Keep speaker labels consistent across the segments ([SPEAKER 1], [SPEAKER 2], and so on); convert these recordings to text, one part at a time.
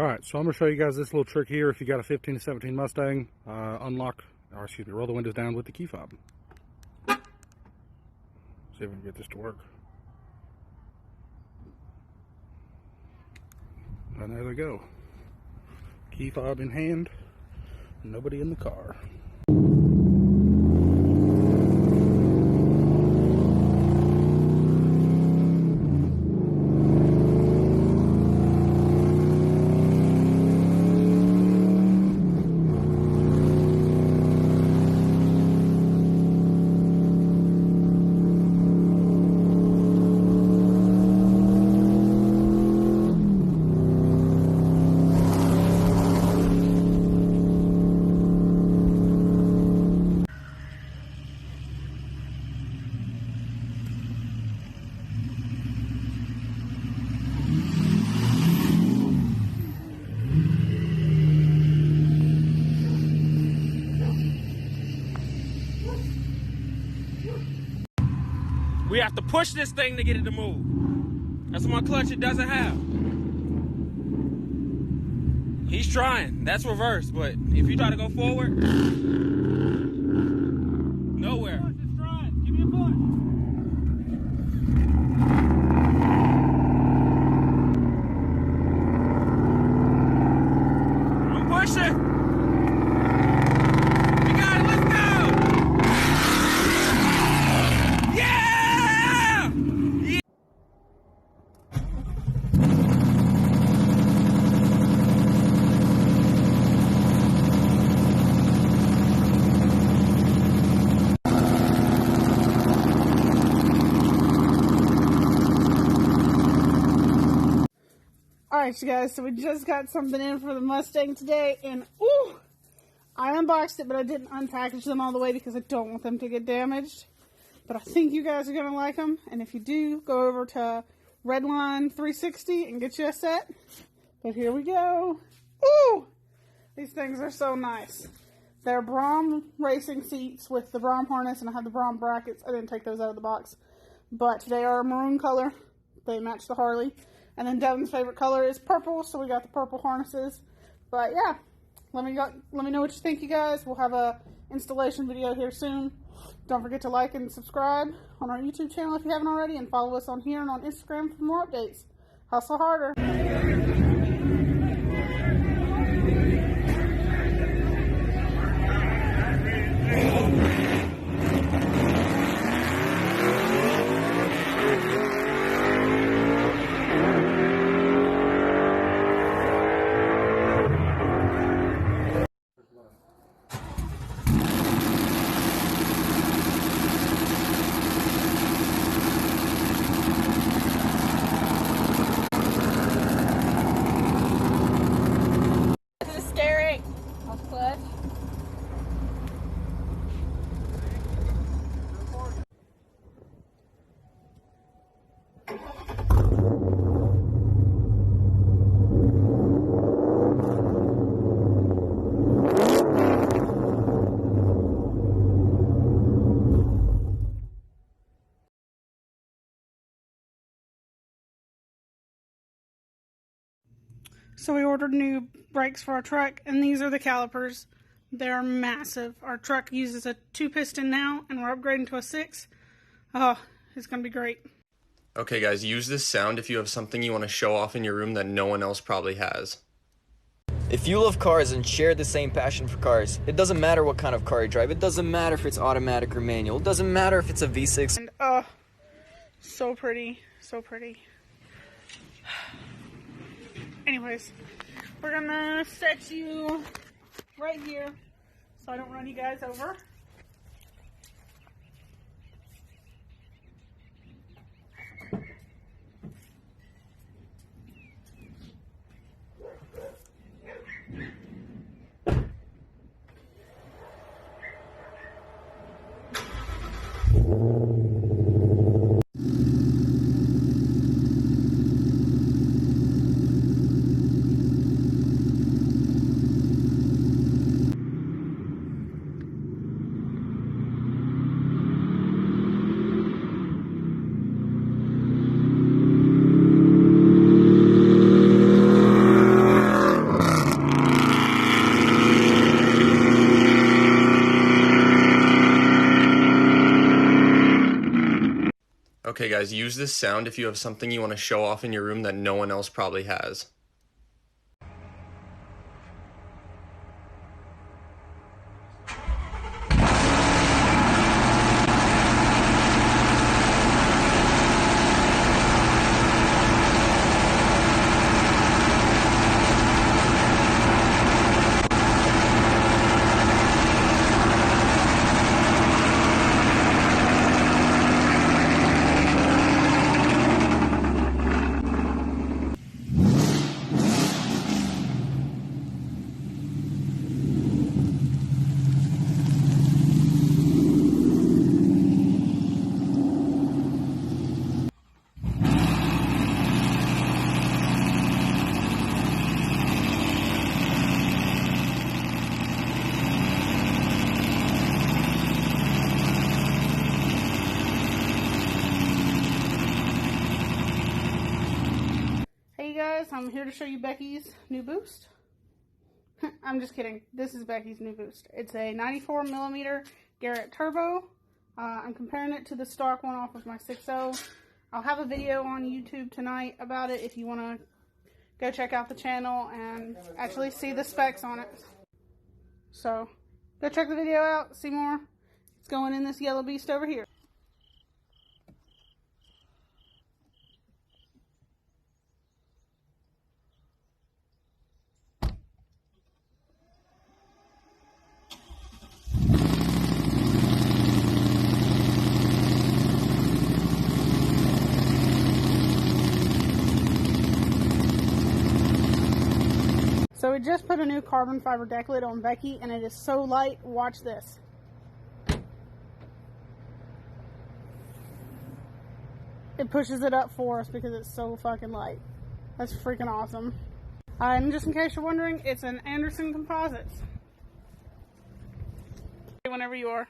[SPEAKER 1] Alright, so I'm going to show you guys this little trick here. If you got a 15 to 17 Mustang, roll the windows down with the key fob. See if we can get this to work. And there they go. Key fob in hand, nobody in the car.
[SPEAKER 2] We have to push this thing to get it to move. That's one clutch it doesn't have. He's trying. That's reverse, but if you try to go forward, nowhere. It's trying. Give me a push. I'm pushing.
[SPEAKER 3] Alright, you guys, so we just got something in for the Mustang today, and ooh, I unboxed it, but I didn't unpackage them all the way because I don't want them to get damaged. But I think you guys are going to like them, and if you do, go over to Redline 360 and get you a set. But here we go. Ooh, these things are so nice. They're Brom racing seats with the Brom harness, and I have the Brom brackets. I didn't take those out of the box, but they are a maroon color. They match the Harley. And then Devin's favorite color is purple, so we got the purple harnesses. But yeah, let me know what you think, you guys. We'll have a installation video here soon. Don't forget to like and subscribe on our YouTube channel if you haven't already, and follow us on here and on Instagram for more updates. Hustle harder. So we ordered new brakes for our truck, and these are the calipers. They're massive. Our truck uses a 2-piston now, and we're upgrading to a 6. Oh, it's going to be great.
[SPEAKER 4] Okay guys, use this sound if you have something you want to show off in your room that no one else probably has.
[SPEAKER 5] If you love cars and share the same passion for cars, it doesn't matter what kind of car you drive. It doesn't matter if it's automatic or manual. It doesn't matter if it's a V6.
[SPEAKER 3] And so pretty, so pretty. Anyways, we're gonna set you right here so I don't run you guys over.
[SPEAKER 4] Okay, guys, use this sound if you have something you want to show off in your room that no one else probably has.
[SPEAKER 3] Hey guys, I'm here to show you Becky's new boost. I'm just kidding. This is Becky's new boost. It's a 94mm Garrett Turbo. I'm comparing it to the stock one off of my 6.0. I'll have a video on YouTube tonight about it if you want to go check out the channel and actually see the specs on it. So, go check the video out, see more. It's going in this yellow beast over here. So we just put a new carbon fiber deck lid on Becky, and it is so light. Watch this. It pushes it up for us because it's so fucking light. That's freaking awesome. And just in case you're wondering, it's an Anderson Composites. Whenever you are.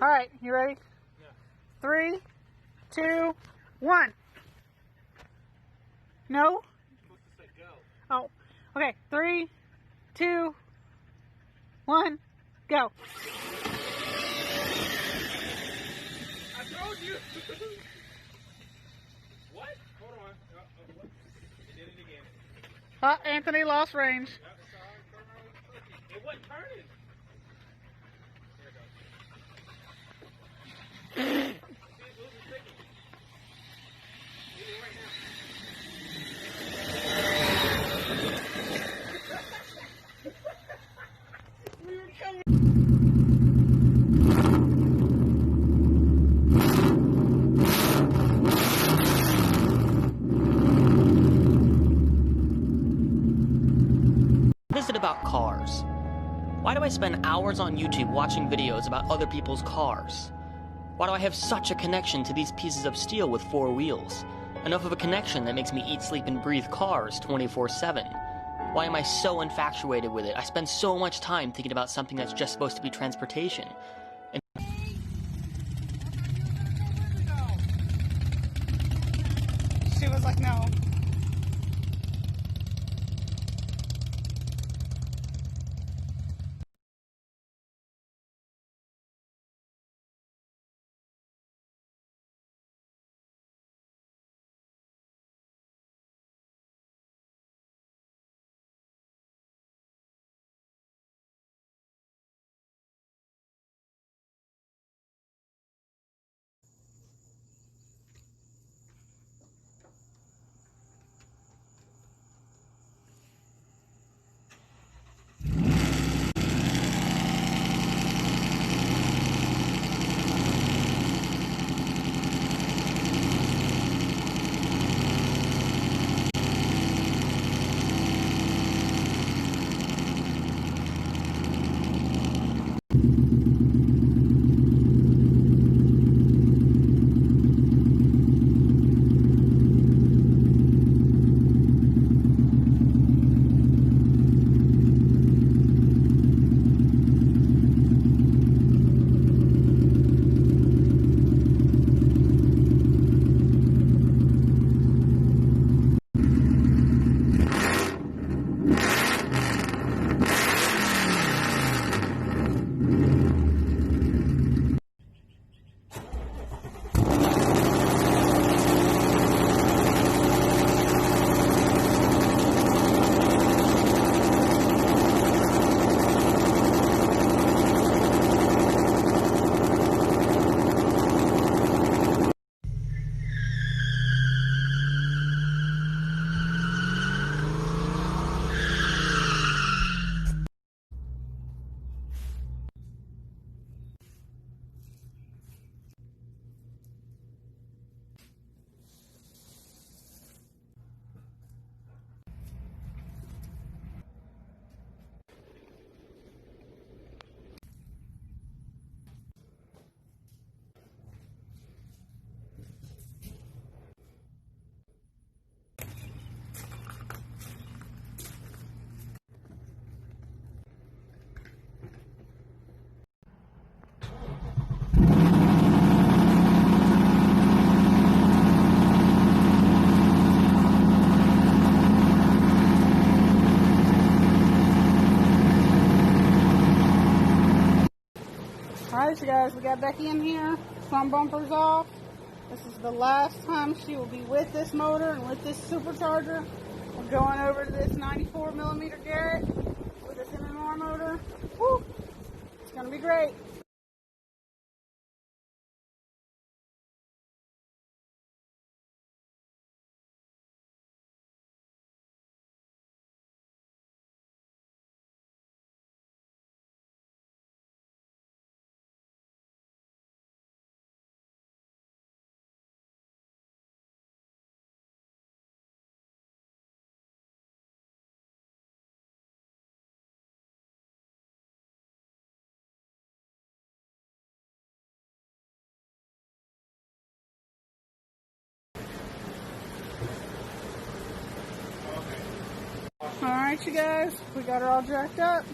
[SPEAKER 3] Alright, you ready?
[SPEAKER 2] Yeah.
[SPEAKER 3] 3, 2, 1. No? Oh, okay. 3, 2, 1, go.
[SPEAKER 2] I told you. What? Hold on. What? You did it again.
[SPEAKER 3] Anthony lost range.
[SPEAKER 2] Yeah, it's all right. It wasn't turning. There it goes.
[SPEAKER 6] What is it about cars? Why do I spend hours on YouTube watching videos about other people's cars? Why do I have such a connection to these pieces of steel with 4 wheels? Enough of a connection that makes me eat, sleep, and breathe cars 24/7. Why am I so infatuated with it? I spend so much time thinking about something that's just supposed to be transportation.
[SPEAKER 3] She was like, no. Alright, you guys, we got Becky in here. Front bumper's off. This is the last time she will be with this motor and with this supercharger. We're going over to this 94mm Garrett with this MMR motor. Woo! It's going to be great. Alright, you guys, we got her all jacked up.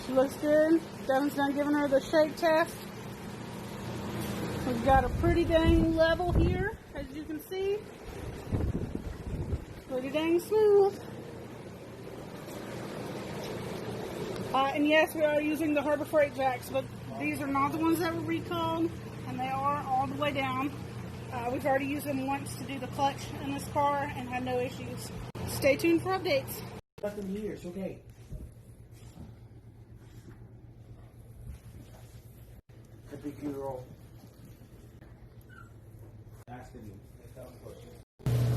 [SPEAKER 3] She looks good. Devin's done giving her the shake test. We've got a pretty dang level here, as you can see. Pretty dang smooth. And yes, we are using the Harbor Freight jacks, but these are not the ones that were recalled, and they are all the way down. We've already used them once to do the clutch in this car and had no issues. Stay tuned for updates.
[SPEAKER 7] Nothing here, it's okay. Happy girl.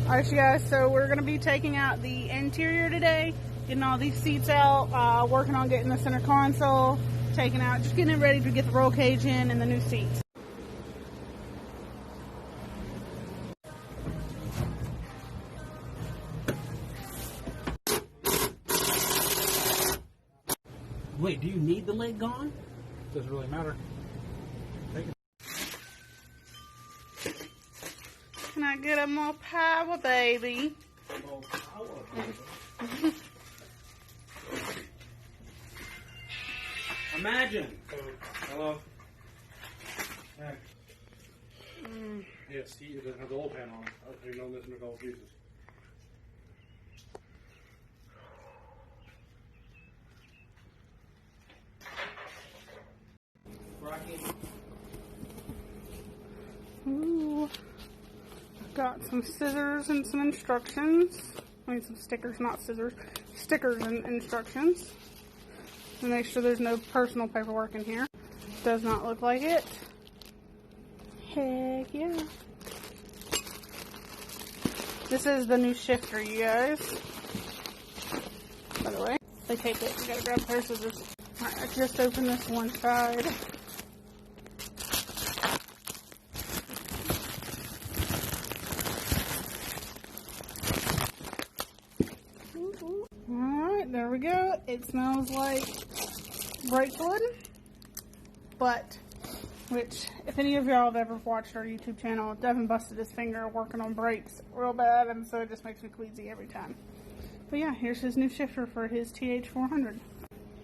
[SPEAKER 3] Alright, you guys, so we're going to be taking out the interior today, getting all these seats out, working on getting the center console taken out, just getting it ready to get the roll cage in and the new seats.
[SPEAKER 7] Wait, do you need the leg gone?
[SPEAKER 1] Doesn't really matter.
[SPEAKER 3] Can I get a more power, baby?
[SPEAKER 7] Oh, power. Imagine.
[SPEAKER 1] Hello. Hey. Yeah, Steve doesn't have the oil pan on. I didn't know this Nicole's uses.
[SPEAKER 3] Ooh. Got some scissors and some instructions. I mean, some stickers, not scissors. Stickers and instructions. To make sure there's no personal paperwork in here. Does not look like it. Heck yeah. This is the new shifter, you guys. By the way, they take it. You gotta grab a pair of scissors. Alright, I just opened this one side. Alright, there we go. It smells like brake fluid, but, which, if any of y'all have ever watched our YouTube channel, Devin busted his finger working on brakes real bad, and so it just makes me queasy every time. But yeah, here's his new shifter for his TH400.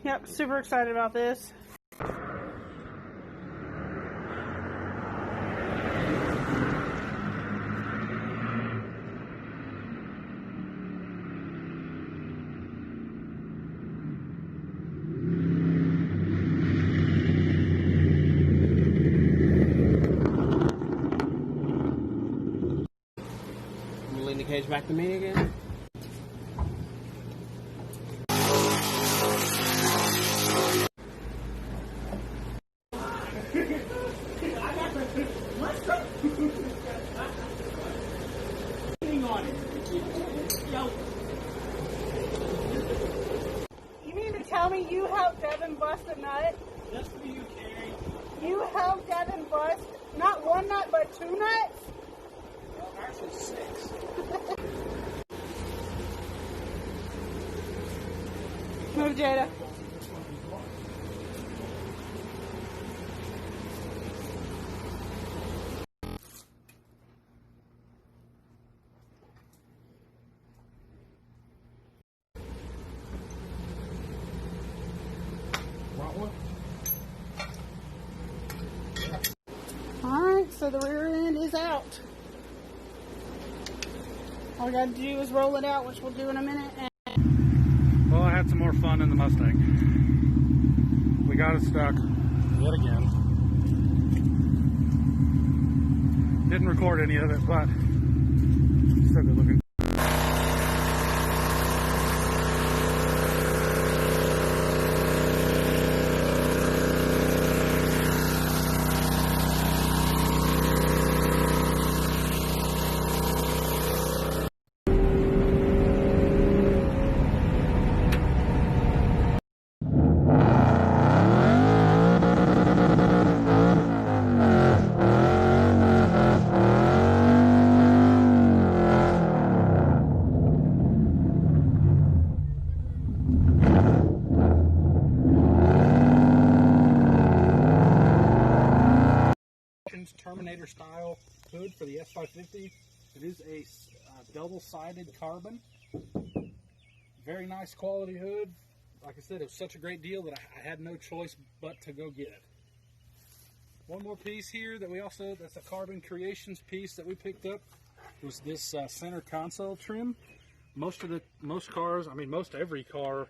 [SPEAKER 3] Yep, super excited about this.
[SPEAKER 7] Lean the cage back to me again.
[SPEAKER 3] You mean to tell me you helped Devin bust a nut?
[SPEAKER 7] That's for you, Carrie.
[SPEAKER 3] You helped Devin bust not one nut, but two nuts?
[SPEAKER 7] Well, actually 6.
[SPEAKER 3] Move, Jada. Alright, so the rear end is out. All we gotta do is roll it out, which we'll do in a minute.
[SPEAKER 1] Well, I had some more fun in the Mustang. We got it stuck yet again. Didn't record any of it, but still good looking. Terminator style hood for the S550. It is a double-sided carbon. Very nice quality hood. Like I said, it was such a great deal that I had no choice but to go get it. One more piece here that that's a Carbon Creations piece that we picked up, was this center console trim. Most cars, I mean most every car,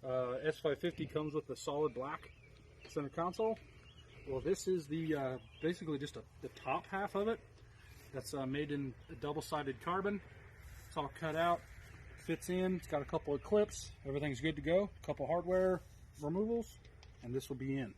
[SPEAKER 1] S550 comes with the solid black center console. Well, this is the basically just the top half of it. That's made in double-sided carbon. It's all cut out, fits in. It's got a couple of clips. Everything's good to go. A couple hardware removals, and this will be in.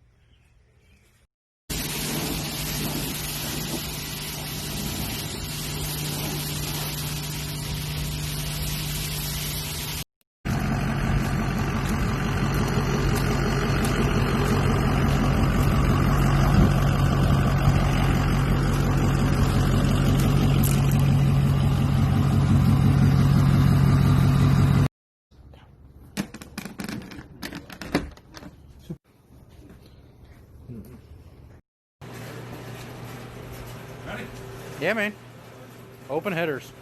[SPEAKER 1] Yeah, man. Open headers.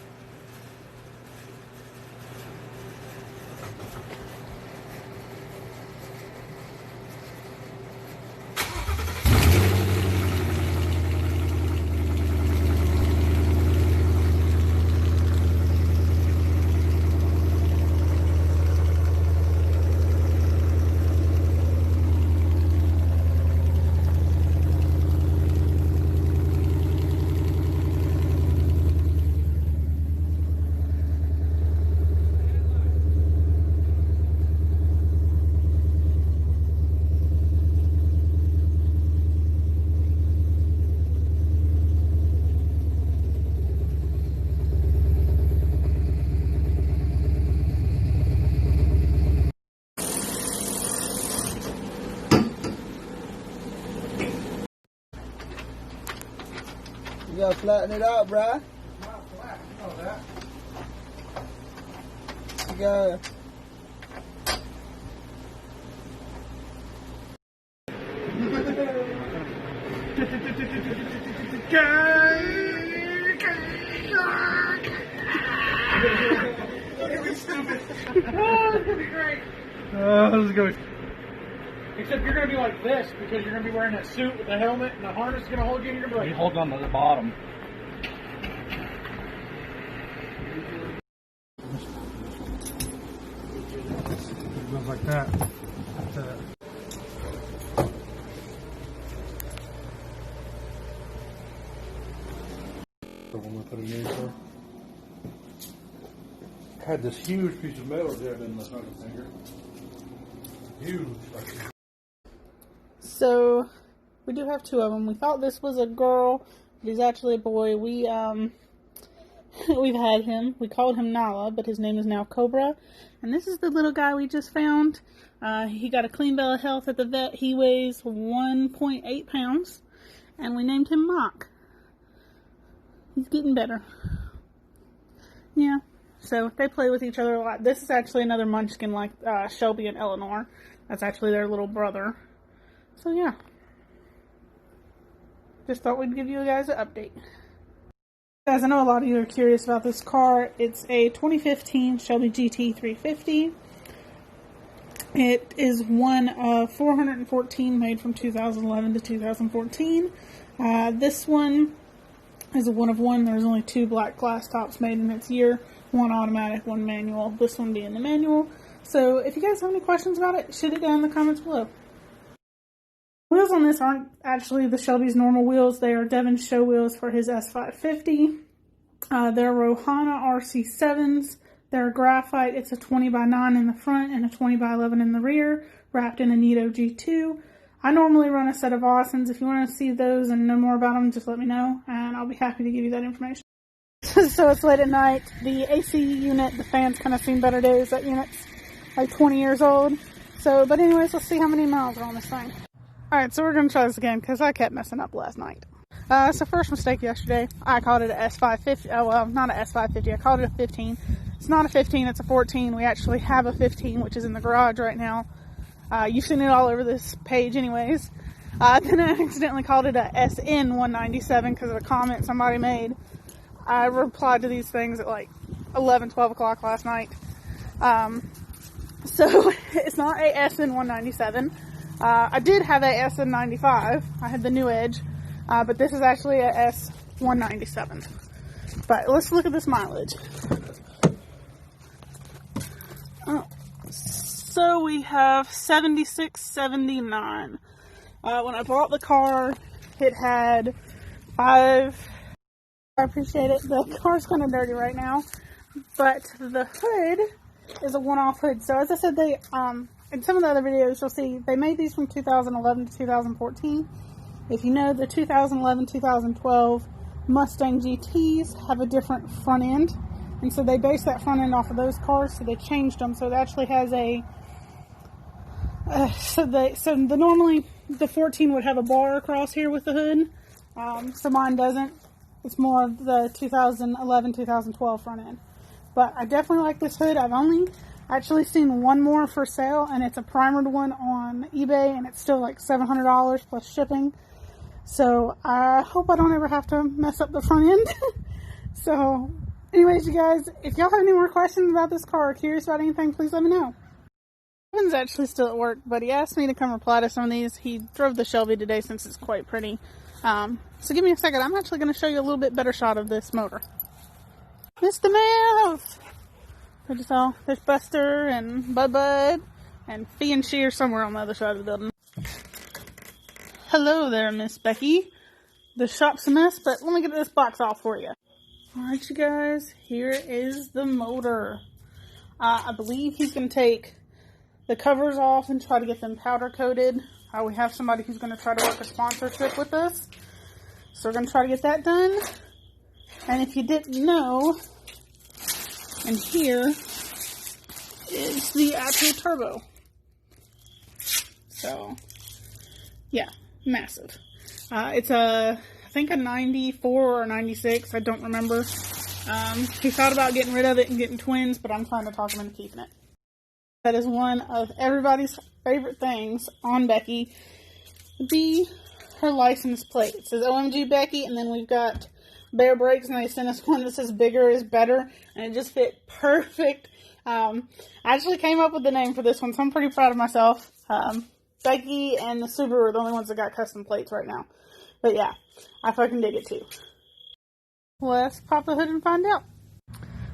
[SPEAKER 8] gotta flatten it out, bruh.
[SPEAKER 1] Not flat, you know that.
[SPEAKER 8] You gotta.
[SPEAKER 1] This is good. Except you're going to be like this because you're going to be wearing that suit with the helmet and the harness is going to hold you and you're going to be like holding on to the bottom. It goes like that. That's it. I'm going to put it in there. Had this huge piece of metal there in the fucking finger. Huge.
[SPEAKER 3] So, we do have two of them. We thought this was a girl, but he's actually a boy. We've had him. We called him Nala, but his name is now Cobra. And this is the little guy we just found. He got a clean bill of health at the vet. He weighs 1.8 pounds. And we named him Mock. He's getting better. Yeah. So, they play with each other a lot. This is actually another munchkin like Shelby and Eleanor. That's actually their little brother. So, yeah. Just thought we'd give you guys an update. Guys, I know a lot of you are curious about this car. It's a 2015 Shelby GT 350. It is one of 414 made from 2011 to 2014. This one is a one of one. There's only 2 black glass tops made in its year. 1 automatic, 1 manual. This one being the manual. So if you guys have any questions about it, shoot it down in the comments below. Wheels on this aren't actually the Shelby's normal wheels. They are Devon's show wheels for his S550. They're Rohana RC7s. They're graphite. It's a 20x9 in the front and a 20x11 in the rear, wrapped in a Nito G2. I normally run a set of Austins. If you want to see those and know more about them, just let me know, and I'll be happy to give you that information. So it's late at night. The AC unit, the fan's kind of seen better days. That unit's like 20 years old. So, but anyways, let's see how many miles are on this thing. Alright, so we're going to try this again because I kept messing up last night. So first mistake yesterday, I called it a S550. Oh, well, not a S550. I called it a 15. It's not a 15, it's a 14. We actually have a 15, which is in the garage right now. You've seen it all over this page anyways. Then I accidentally called it a SN197 because of a comment somebody made. I replied to these things at like 11, 12 o'clock last night. So it's not a SN197. I did have a SN95. I had the new Edge. But this is actually a S197. But let's look at this mileage. Oh. So we have 7679. When I bought the car, it had 5... I appreciate it. The car's kind of dirty right now. But the hood is a one-off hood. So as I said, they in some of the other videos, you'll see they made these from 2011 to 2014. If you know, the 2011-2012 Mustang GTs have a different front end. And so they based that front end off of those cars, so they changed them. So it actually has a... normally, the 14 would have a bar across here with the hood. So mine doesn't. It's more of the 2011-2012 front end. But I definitely like this hood. I've only actually seen one more for sale, and it's a primered one on eBay, and it's still like $700 plus shipping. So I hope I don't ever have to mess up the front end. So anyways, you guys, if y'all have any more questions about this car or curious about anything, please let me know. Kevin's actually still at work, but he asked me to come reply to some of these. He drove the Shelby today since it's quite pretty. So give me a second. I'm actually going to show you a little bit better shot of this motor. Mr. Mouse! There's Buster and Bud and Fee and She are somewhere on the other side of the building. Hello there, Miss Becky. The shop's a mess, but let me get this box off for you. Alright, you guys, here is the motor. I believe he's going to take the covers off and try to get them powder coated. We have somebody who's going to try to work a sponsorship with us. So we're going to try to get that done. And if you didn't know, and here is the actual turbo. So, yeah, massive. I think think a 94 or 96. I don't remember. He thought about getting rid of it and getting twins, but I'm trying to talk him into keeping it. That is one of everybody's favorite things on Becky, would be her license plate. It says OMG Becky, and then we've got Bear Brakes, and they sent us one that says bigger is better, and it just fit perfect. I actually came up with the name for this one, so I'm pretty proud of myself. Becky and the Subaru are the only ones that got custom plates right now. But yeah, I fucking dig it too. Let's pop the hood and find out.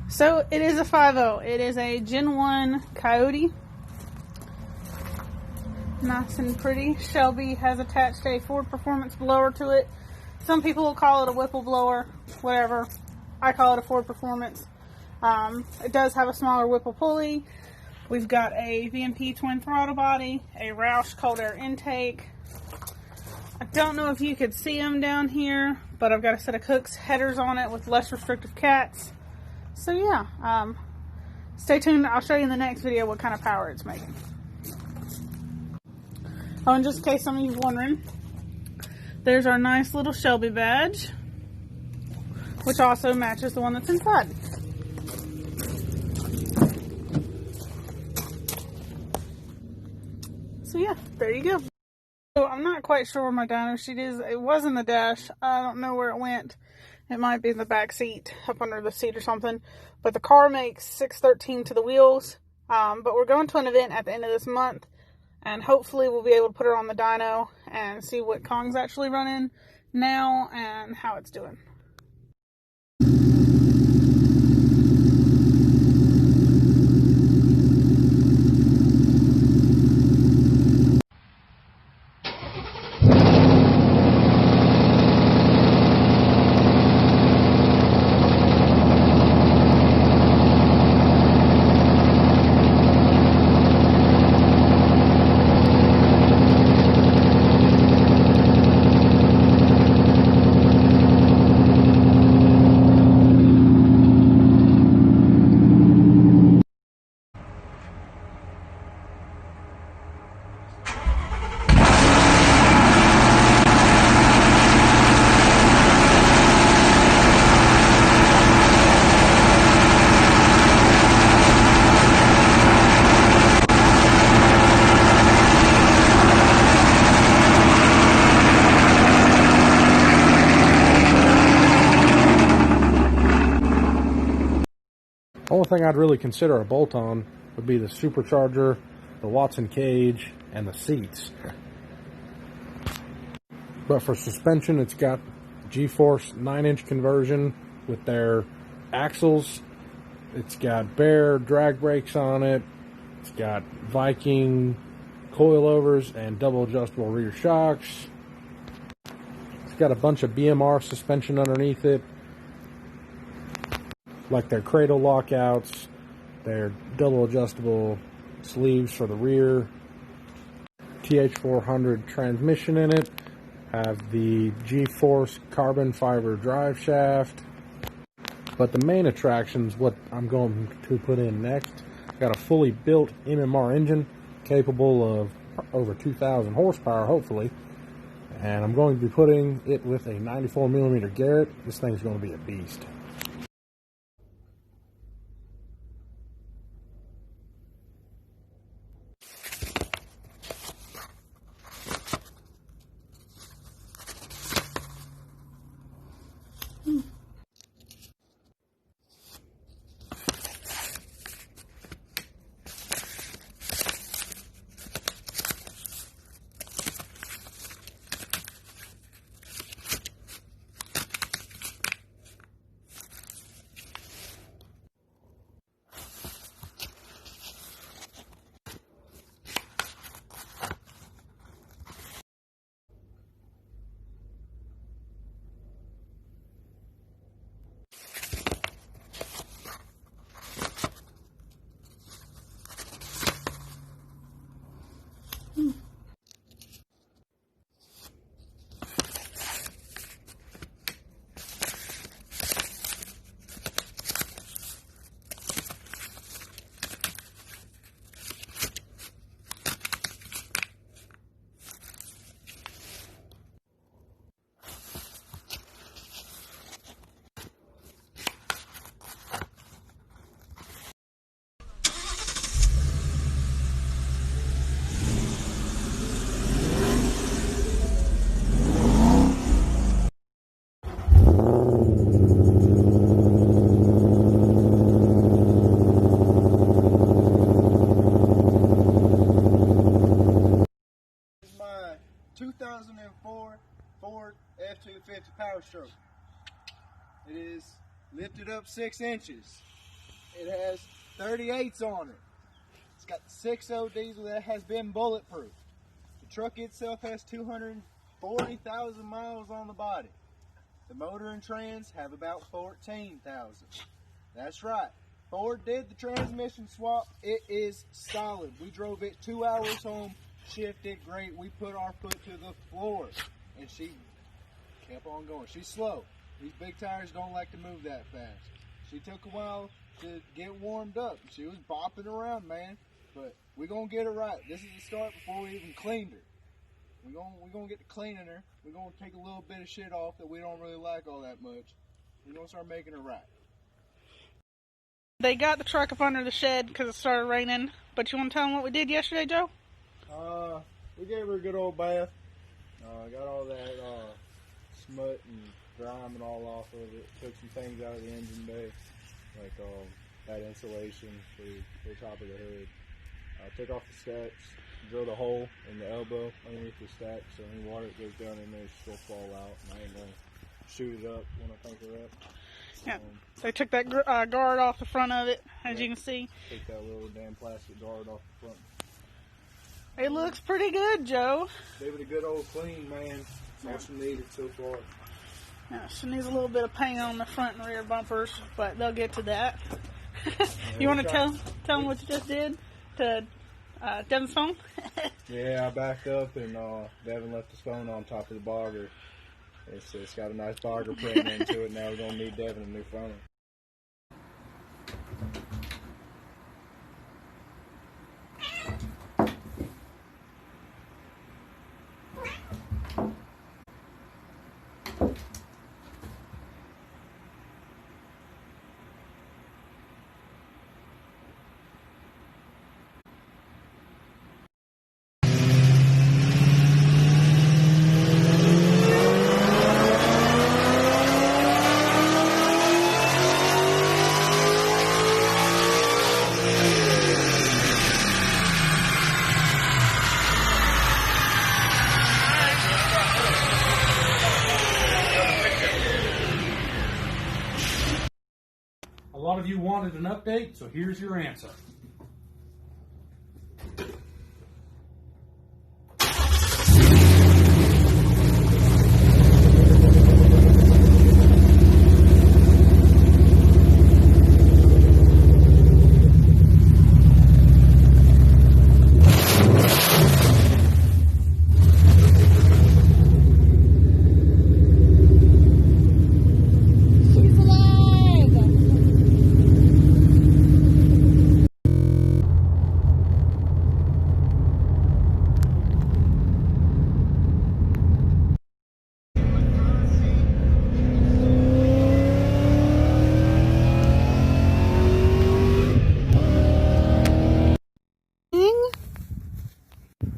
[SPEAKER 3] So it is a 5.0. It is a Gen 1 Coyote. Nice and pretty. Shelby has attached a Ford Performance blower to it. Some people will call it a Whipple blower, whatever. I call it a Ford Performance. It does have a smaller Whipple pulley. We've got a VMP twin throttle body, a Roush cold air intake. I don't know if you could see them down here, but I've got a set of Cook's headers on it with less restrictive cats. So yeah, stay tuned. I'll show you in the next video what kind of power it's making. Oh, and just in case some of you are wondering, there's our nice little Shelby badge, which also matches the one that's inside. So yeah, there you go. So I'm not quite sure where my dyno sheet is. It was in the dash. I don't know where it went. It might be in the back seat, up under the seat or something. But the car makes 613 to the wheels. But we're going to an event at the end of this month, and hopefully we'll be able to put it on the dyno and see what Kong's actually running now and how it's doing.
[SPEAKER 1] Only thing I'd really consider a bolt-on would be the supercharger, the Watson cage, and the seats. But for suspension, it's got G-Force 9-inch conversion with their axles. It's got Bear drag brakes on it. It's got Viking coilovers and double adjustable rear shocks. It's got a bunch of BMR suspension underneath it, like their cradle lockouts, their double adjustable sleeves for the rear, TH400 transmission in it, have the G-Force carbon fiber drive shaft. But the main attraction's what I'm going to put in next. Got a fully built MMR engine capable of over 2,000 horsepower, hopefully. And I'm going to be putting it with a 94mm Garrett. This thing's going to be a beast.
[SPEAKER 8] stroke. It is lifted up 6 inches. It has 38s on it. It's got 6.0 diesel that has been bulletproof. The truck itself has 240,000 miles on the body. The motor and trans have about 14,000. That's right. Ford did the transmission swap. It is solid. We drove it 2 hours home, shifted great. We put our foot to the floor, and she kept on going. She's slow. These big tires don't like to move that fast. She took a while to get warmed up. She was bopping around, man. But we're going to get her right. This is the start before we even cleaned her. We're gonna get to cleaning her. We're going to take a little bit of shit off that we don't really like all that much. We're going to start making her right.
[SPEAKER 3] They got the truck up under the shed because it started raining. But you want to tell them what we did yesterday, Joe?
[SPEAKER 8] We gave her a good old bath. Got all that smut and grime and all off of it. Took some things out of the engine bay, like that insulation for the top of the hood. Took off the stacks, drilled a hole in the elbow underneath the stack so any water that goes down in there should still fall out. And I ain't gonna shoot it up when I pick her up.
[SPEAKER 3] Yeah, they took that guard off the front of it, as you can see.
[SPEAKER 8] Take that little damn plastic guard off the front.
[SPEAKER 3] It looks pretty good, Joe.
[SPEAKER 8] Gave it a good old clean, man. That's all she needed so far.
[SPEAKER 3] Yeah, she needs a little bit of paint on the front and rear bumpers, but they'll get to that. You want to tell them what you just did to Devin's phone?
[SPEAKER 8] Yeah, I backed up and Devin left his phone on top of the bogger. It's got a nice bogger print into it. Now we're going to need Devin a new phone.
[SPEAKER 1] A lot of you wanted an update, so here's your answer.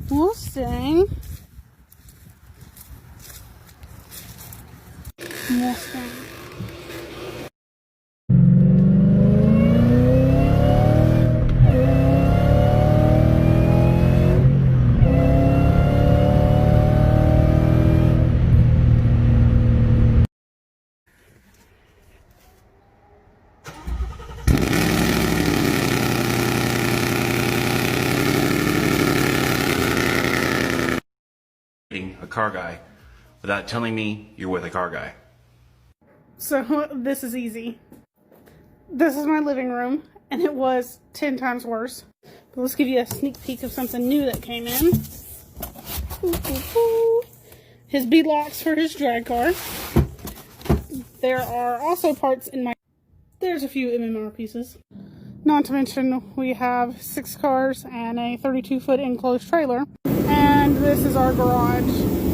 [SPEAKER 3] Mustang. Mustang.
[SPEAKER 9] A car guy without telling me you're with a car guy.
[SPEAKER 3] So this is easy. This is my living room, and it was 10 times worse. But let's give you a sneak peek of something new that came in. His bead locks for his drag car. There are also parts in my... There's a few MMR pieces. Not to mention, we have 6 cars and a 32-foot enclosed trailer. And this is our garage.